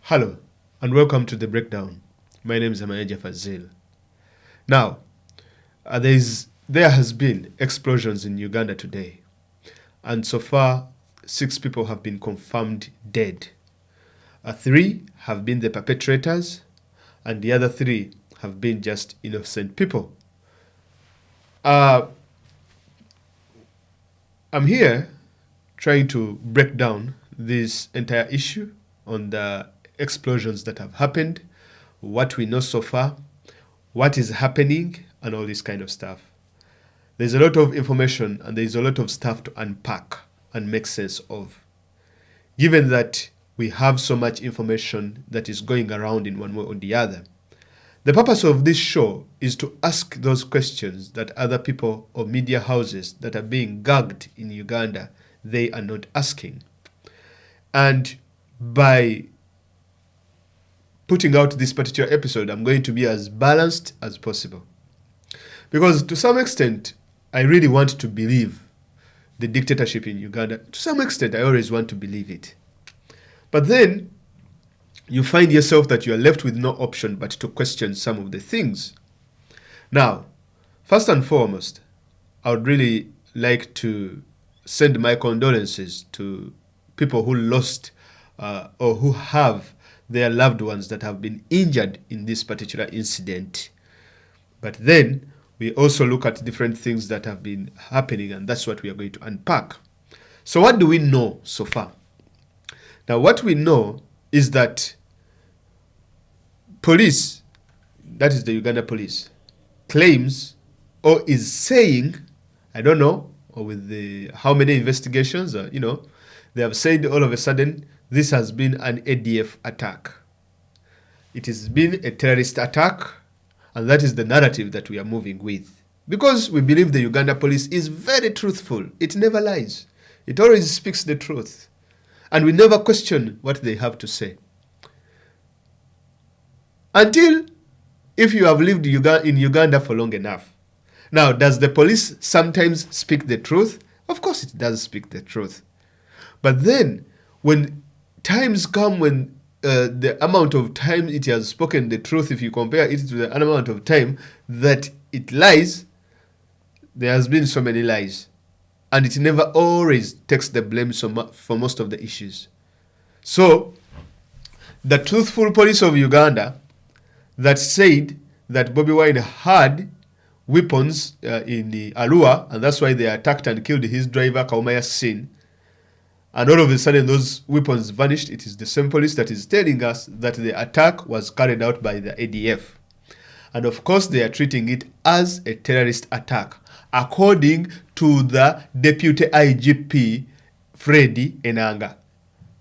Hello, and welcome to The Breakdown. My name is Amaeja Fazil. Now, there has been explosions in Uganda today, and so far, 6 people have been confirmed dead. 3 have been the perpetrators, and the other 3 have been just innocent people. I'm here trying to break down this entire issue on the explosions that have happened, what we know so far, what is happening, and all this kind of stuff. There's a lot of information and there's a lot of stuff to unpack and make sense of. Given that we have so much information that is going around in one way or the other, the purpose of this show is to ask those questions that other people or media houses that are being gagged in Uganda, they are not asking. And by putting out this particular episode, I'm going to be as balanced as possible. Because to some extent, I really want to believe the dictatorship in Uganda. To some extent, I always want to believe it. But then, you find yourself that you are left with no option but to question some of the things. Now, first and foremost, I would really like to send my condolences to people who lost or who have their loved ones that have been injured in this particular incident. But then we also look at different things that have been happening, and that's what we are going to unpack. So what do we know so far? Now, what we know is that police, that is the Uganda police, claims or is saying, I don't know, or with how many investigations, they have said all of a sudden this has been an ADF attack. It has been a terrorist attack, and that is the narrative that we are moving with. Because we believe the Uganda police is very truthful. It never lies. It always speaks the truth. And we never question what they have to say. Until if you have lived in Uganda for long enough. Now, does the police sometimes speak the truth? Of course it does speak the truth. But then, when times come when the amount of time it has spoken the truth, if you compare it to the amount of time that it lies, there has been so many lies. And it never always takes the blame for most of the issues. So, the truthful police of Uganda that said that Bobi Wine had weapons in the Arua, and that's why they attacked and killed his driver, Kaumaya Sin, and all of a sudden those weapons vanished. It is the same police that is telling us that the attack was carried out by the ADF. And of course they are treating it as a terrorist attack, according to the Deputy IGP, Freddy Enanga.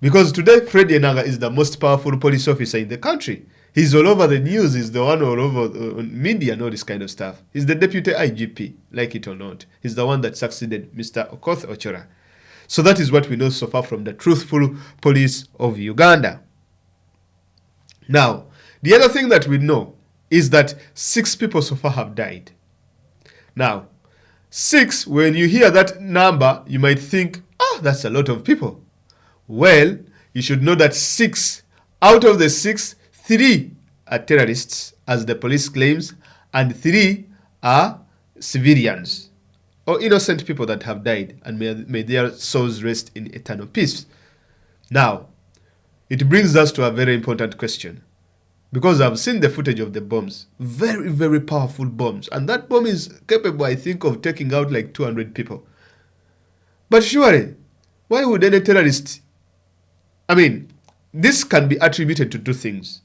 Because today Freddy Enanga is the most powerful police officer in the country. He's all over the news, he's the one all over media and all this kind of stuff. He's the Deputy IGP, like it or not. He's the one that succeeded Mr. Okoth Ochora. So that is what we know so far from the truthful police of Uganda. Now, the other thing that we know is that 6 people so far have died. Now, 6, when you hear that number, you might think, that's a lot of people. Well, you should know that 6 out of the 6, 3 are terrorists, as the police claims, and 3 are civilians or innocent people that have died, and may their souls rest in eternal peace. Now, it brings us to a very important question, because I've seen the footage of the bombs, very, very powerful bombs, and that bomb is capable, I think, of taking out like 200 people. But surely, why would any terrorist... this can be attributed to 2 things.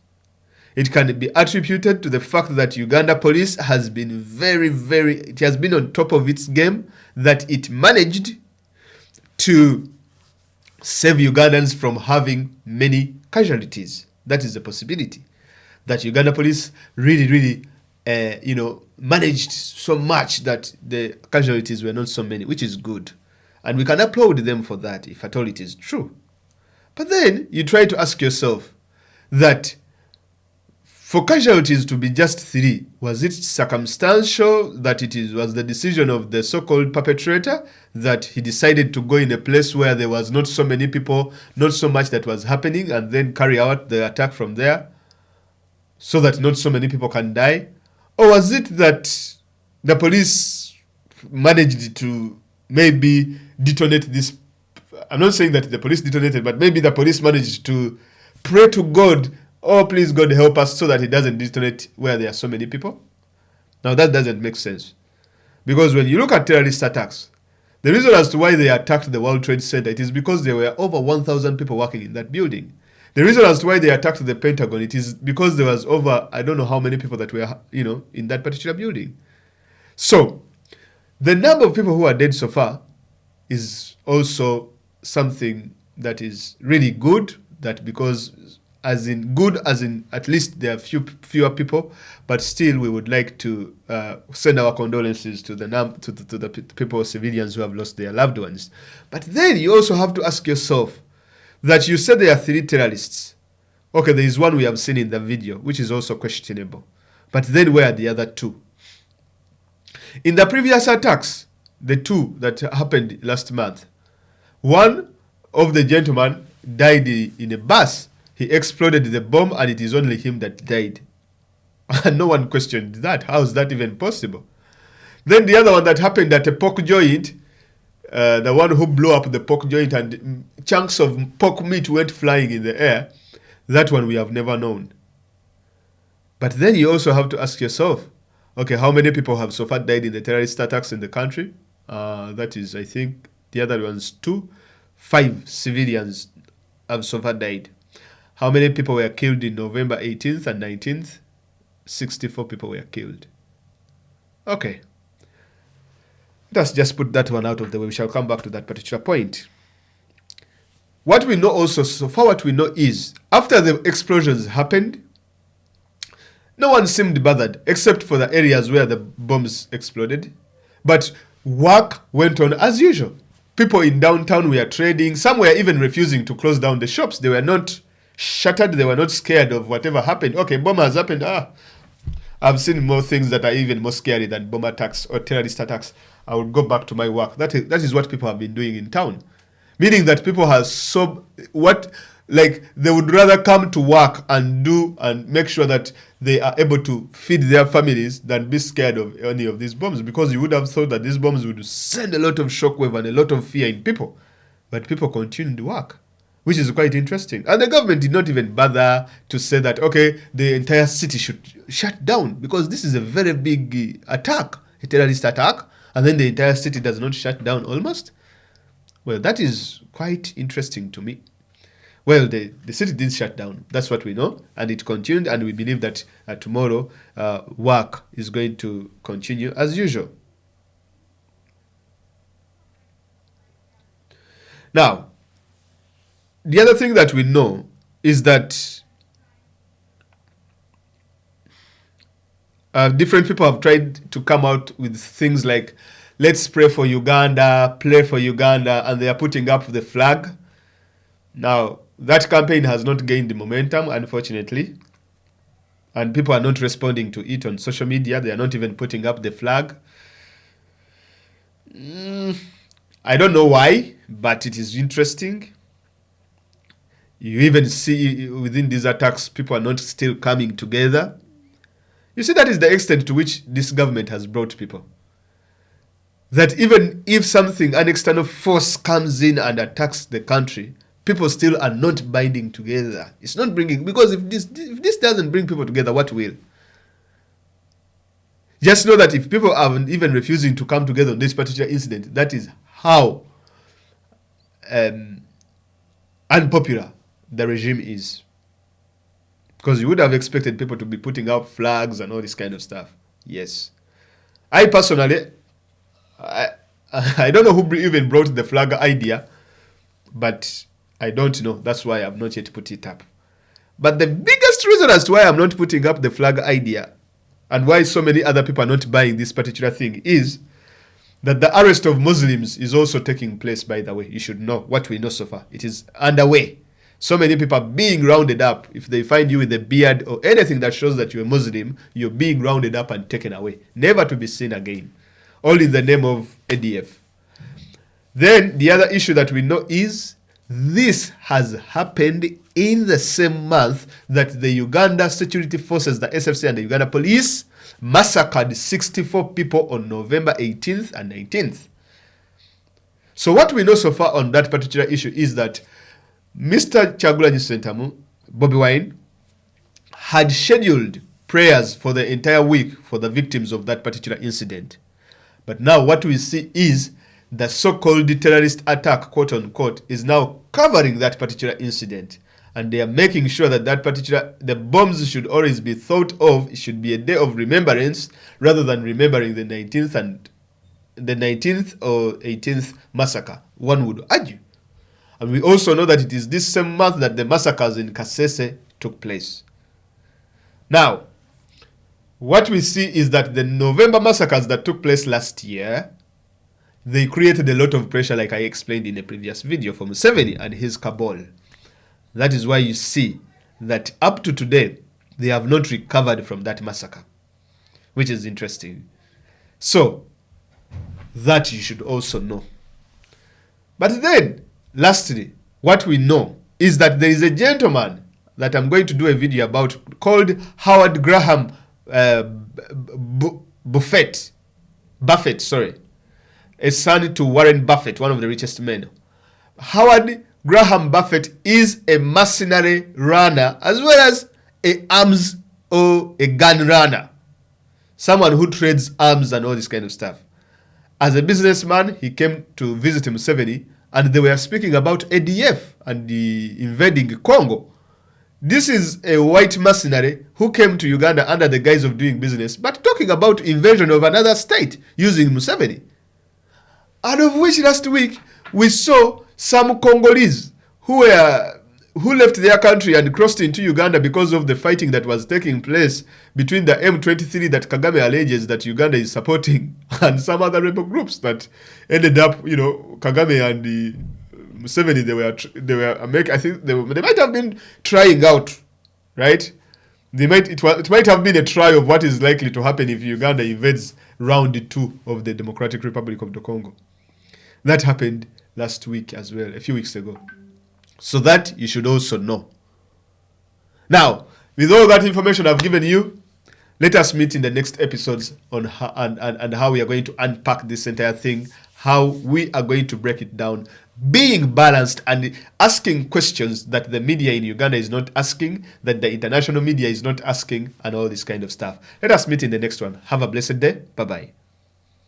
It can be attributed to the fact that Uganda police has been it has been on top of its game, that it managed to save Ugandans from having many casualties. That is a possibility. That Uganda police really, managed so much that the casualties were not so many, which is good. And we can applaud them for that, if at all it is true. But then you try to ask yourself that For casualties to be just 3, was it circumstantial that was the decision of the so-called perpetrator that he decided to go in a place where there was not so many people, not so much that was happening, and then carry out the attack from there so that not so many people can die? Or was it that the police managed to maybe detonate this? I'm not saying that the police detonated, but maybe the police managed to pray to God, oh, please, God, help us, so that it doesn't detonate where there are so many people. Now, that doesn't make sense. Because when you look at terrorist attacks, the reason as to why they attacked the World Trade Center, it is because there were over 1,000 people working in that building. The reason as to why they attacked the Pentagon, it is because there was over, I don't know how many people that were, in that particular building. So, the number of people who are dead so far is also something that is really good, that because as in at least there are fewer people, but still we would like to send our condolences to the people, civilians who have lost their loved ones. But then you also have to ask yourself that you said there are 3 terrorists. Okay, there is one we have seen in the video, which is also questionable. But then where are the other 2? In the previous attacks, the 2 that happened last month, one of the gentlemen died in a bus. He exploded the bomb, and it is only him that died. And no one questioned that. How is that even possible? Then the other one that happened at a pork joint, the one who blew up the pork joint and chunks of pork meat went flying in the air, that one we have never known. But then you also have to ask yourself, okay, how many people have so far died in the terrorist attacks in the country? That is, I think, the other one's 2. 5 civilians have so far died. How many people were killed in November 18th and 19th? 64 people were killed. Okay. Let's just put that one out of the way. We shall come back to that particular point. What we know also, so far what we know is, after the explosions happened, no one seemed bothered, except for the areas where the bombs exploded. But work went on as usual. People in downtown were trading. Some were even refusing to close down the shops. They were not shattered. They were not scared of whatever happened. Okay, bomb has happened. I've seen more things that are even more scary than bomb attacks or terrorist attacks. I will go back to my work. That is what people have been doing in town. Meaning that people have they would rather come to work and make sure that they are able to feed their families than be scared of any of these bombs, because you would have thought that these bombs would send a lot of shockwave and a lot of fear in people. But people continued to work, which is quite interesting. And the government did not even bother to say that, okay, the entire city should shut down, because this is a very big attack, a terrorist attack, and then the entire city does not shut down almost. Well, that is quite interesting to me. Well, the city did shut down. That's what we know. And it continued, and we believe that tomorrow work is going to continue as usual. Now, the other thing that we know is that different people have tried to come out with things like, let's pray for Uganda, play for Uganda, and they are putting up the flag. Now, that campaign has not gained momentum, unfortunately, and people are not responding to it on social media. They are not even putting up the flag. I don't know why, but it is interesting. You even see within these attacks, people are not still coming together. You see, that is the extent to which this government has brought people. That even if an external force comes in and attacks the country, people still are not binding together. It's not bringing, because if this doesn't bring people together, what will? Just know that if people are even refusing to come together on this particular incident, that is how unpopular the regime is. Because you would have expected people to be putting up flags and all this kind of stuff. Yes. I personally, I don't know who even brought the flag idea, but I don't know. That's why I've not yet put it up. But the biggest reason as to why I'm not putting up the flag idea and why so many other people are not buying this particular thing is that the arrest of Muslims is also taking place, by the way. You should know what we know so far. It is underway. So many people are being rounded up. If they find you with a beard or anything that shows that you're a Muslim, you're being rounded up and taken away, never to be seen again, all in the name of ADF. Then the other issue that we know is this has happened in the same month that the Uganda security forces, the SFC and the Uganda police, massacred 64 people on November 18th and 19th. So what we know so far on that particular issue is that Mr. Kyagulanyi Ssentamu, Bobi Wine, had scheduled prayers for the entire week for the victims of that particular incident. But now what we see is the so-called terrorist attack, quote unquote, is now covering that particular incident. And they are making sure that the bombs should always be thought of. It should be a day of remembrance rather than remembering the 19th or 18th massacre, one would argue. And we also know that it is this same month that the massacres in Kasese took place. Now, what we see is that the November massacres that took place last year, they created a lot of pressure, like I explained in a previous video, for Museveni and his cabal. That is why you see that up to today, they have not recovered from that massacre, which is interesting. So, that you should also know. But then, lastly, what we know is that there is a gentleman that I'm going to do a video about called Howard Graham Buffett, a son to Warren Buffett, one of the richest men. Howard Graham Buffett is a mercenary runner as well as a arms or a gun runner. Someone who trades arms and all this kind of stuff. As a businessman, he came to visit Museveni and they were speaking about ADF and the invading Congo. This is a white mercenary who came to Uganda under the guise of doing business, but talking about invasion of another state using Museveni. And of which last week we saw some Congolese who left their country and crossed into Uganda because of the fighting that was taking place between the M23 that Kagame alleges that Uganda is supporting and some other rebel groups that ended up, Kagame and the Museveni, I think they might have been trying out, right? It might have been a try of what is likely to happen if Uganda invades round 2 of the Democratic Republic of the Congo. That happened last week as well, a few weeks ago. So that you should also know. Now, with all that information I've given you, let us meet in the next episodes on how we are going to unpack this entire thing, how we are going to break it down, being balanced and asking questions that the media in Uganda is not asking, that the international media is not asking, and all this kind of stuff. Let us meet in the next one. Have a blessed day. Bye-bye.